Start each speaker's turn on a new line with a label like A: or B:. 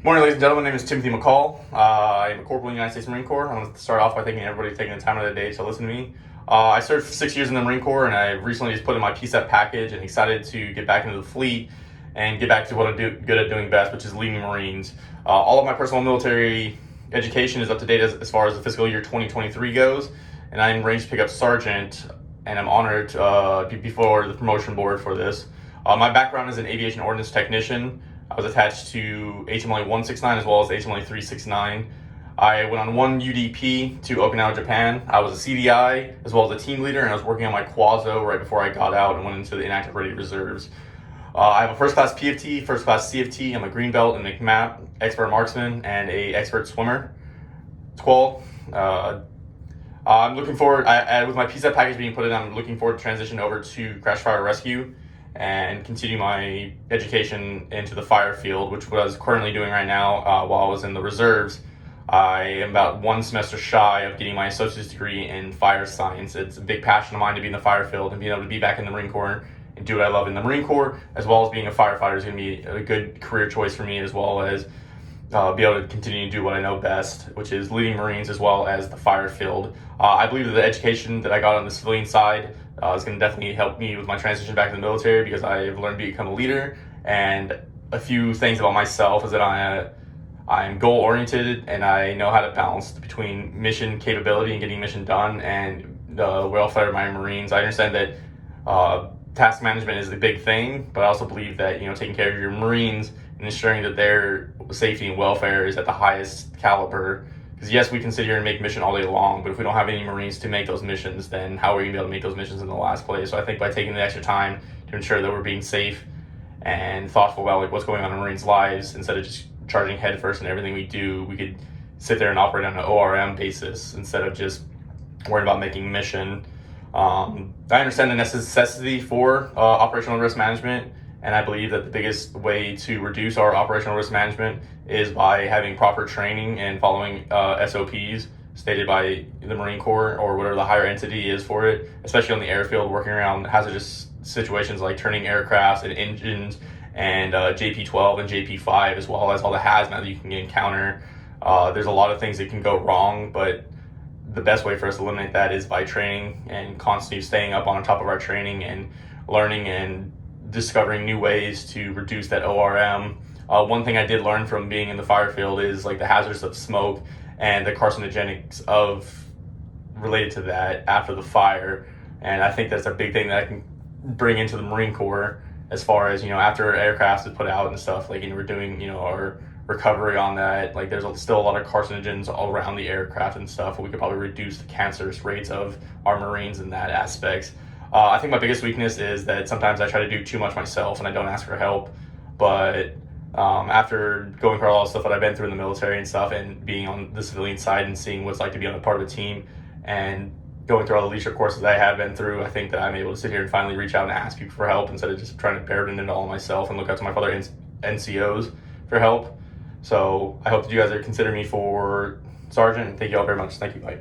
A: Morning, ladies and gentlemen. My name is Timothy McCall. I am a corporal in the United States Marine Corps. I want to start off by thanking everybody for taking the time out of the day to listen to me. I served for 6 years in the Marine Corps, and I recently just put in my PSEP package and excited to get back into the fleet and get back to what I'm good at doing best, which is leading Marines. All of my personal military education is up to date as far as the fiscal year 2023 goes, and I'm arranged to pick up sergeant, and I'm honored to be before the promotion board for this. My background is an aviation ordnance technician. I was attached to HMLA 169 as well as HMLA 369. I went on one UDP to Okinawa, Japan. I was a CDI as well as a team leader, and I was working on my Quazo right before I got out and went into the inactive ready reserves. I have a first class PFT, first class CFT. I'm a green belt in MCMAP, expert marksman, and a expert swimmer. Squall. I'm looking forward, with my PSEP package being put in, I'm looking forward to transition over to crash fire rescue and continue my education into the fire field, which what I was currently doing right now while I was in the reserves. I am about one semester shy of getting my associate's degree in fire science. It's a big passion of mine to be in the fire field and being able to be back in the Marine Corps and do what I love in the Marine Corps, as well as being a firefighter is going to be a good career choice for me, as well as be able to continue to do what I know best, which is leading Marines as well as the fire field. I believe that the education that I got on the civilian side is going to definitely help me with my transition back to the military, because I've learned to become a leader. And a few things about myself is that I'm goal oriented, and I know how to balance between mission capability and getting mission done and the welfare of my Marines. I understand that task management is the big thing, but I also believe that taking care of your Marines and ensuring that their safety and welfare is at the highest caliber. Because yes, we can sit here and make mission all day long, but if we don't have any Marines to make those missions, then how are we going to be able to make those missions in the last place? So I think by taking the extra time to ensure that we're being safe and thoughtful about what's going on in Marines' lives, instead of just charging headfirst in everything we do, we could sit there and operate on an ORM basis instead of just worrying about making mission. I understand the necessity for operational risk management, and I believe that the biggest way to reduce our operational risk management is by having proper training and following SOPs stated by the Marine Corps or whatever the higher entity is for it, especially on the airfield, working around hazardous situations like turning aircrafts and engines and JP-12 and JP-5, as well as all the hazmat that you can encounter. There's a lot of things that can go wrong, but the best way for us to eliminate that is by training and constantly staying up on top of our training and learning and discovering new ways to reduce that ORM. One thing I did learn from being in the fire field is like the hazards of smoke and the carcinogenics related to that after the fire. And I think that's a big thing that I can bring into the Marine Corps, as far as, after aircraft is put out and stuff, like, we're doing, our recovery on that. Like, there's still a lot of carcinogens all around the aircraft and stuff. We could probably reduce the cancerous rates of our Marines in that aspect. I think my biggest weakness is that sometimes I try to do too much myself and I don't ask for help. But after going through all the stuff that I've been through in the military and stuff, and being on the civilian side and seeing what it's like to be on a part of a team and going through all the leadership courses that I have been through, I think that I'm able to sit here and finally reach out and ask people for help instead of just trying to bear it into all myself and look out to my fellow NCOs for help. So I hope that you guys consider me for sergeant, and thank you all very much. Thank you. Bye.